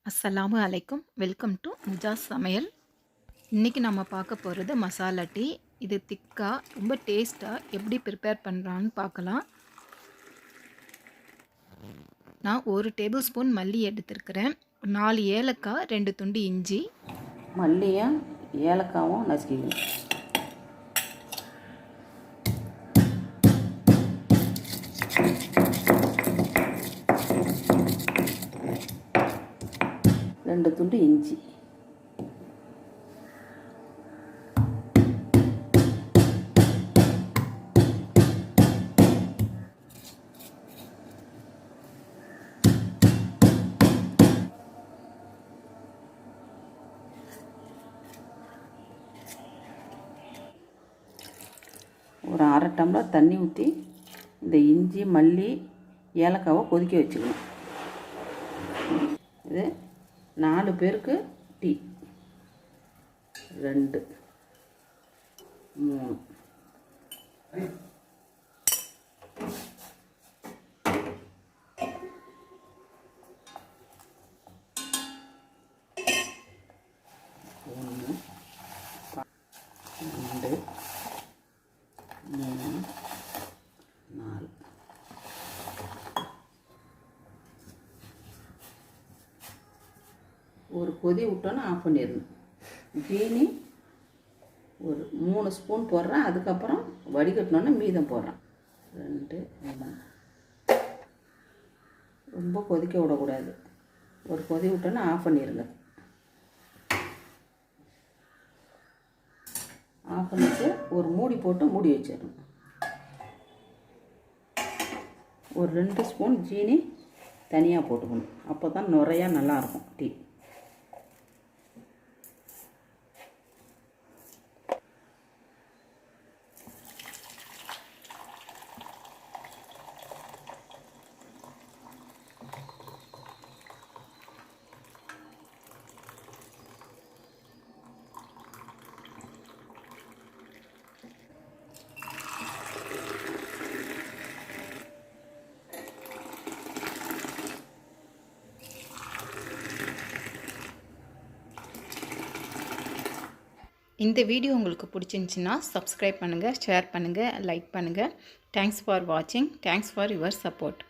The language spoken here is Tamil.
அஸ்ஸலாமு அலைக்கும். வெல்கம் டு முஜாஸ் சமையல். இன்றைக்கி நம்ம பார்க்க போகிறது மசாலா டீ. இது திக்காக ரொம்ப டேஸ்ட்டாக எப்படி ப்ரிப்பேர் பண்ணுறான்னு பார்க்கலாம். நான் 1 டேபிள் ஸ்பூன் மல்லி எடுத்துருக்கிறேன். 4 ஏலக்காய், 2 துண்டு இஞ்சி. மல்லியும் ஏலக்காவும் நசுக்கிக்கணும். ரெண்டு துண்டு இஞ்சி, ஒரு அரை டம்ளர் தண்ணி ஊற்றி இந்த இஞ்சி மல்லி ஏலக்காவை கொதிக்க வச்சுக்கணும். இது 4 பேருக்கு டீ. 2 3 1 2 3 4 ஒரு கொதி விட்டோன்னா ஆஃப் பண்ணிடணும். ஜீனி ஒரு 3 ஸ்பூன் போடுறேன். அதுக்கப்புறம் வடிகட்டினோன்னா மீதம் போடுறேன். 2 3 ரொம்ப கொதிக்க விடக்கூடாது. ஒரு கொதி விட்டோன்னா ஆஃப் பண்ணிடுங்க. ஆஃப் பண்ணிட்டு ஒரு மூடி போட்டு மூடி வச்சிடணும். ஒரு 2 ஸ்பூன் ஜீனி தனியாக போட்டுக்கணும். அப்போ தான் நுரையா நல்லாயிருக்கும் டீ. இந்த வீடியோ உங்களுக்கு பிடிச்சிருந்துச்சின்னா சப்ஸ்கிரைப் பண்ணுங்கள், ஷேர் பண்ணுங்கள், லைக் பண்ணுங்கள். தேங்க்ஸ் ஃபார் வாட்சிங். Thanks for your support.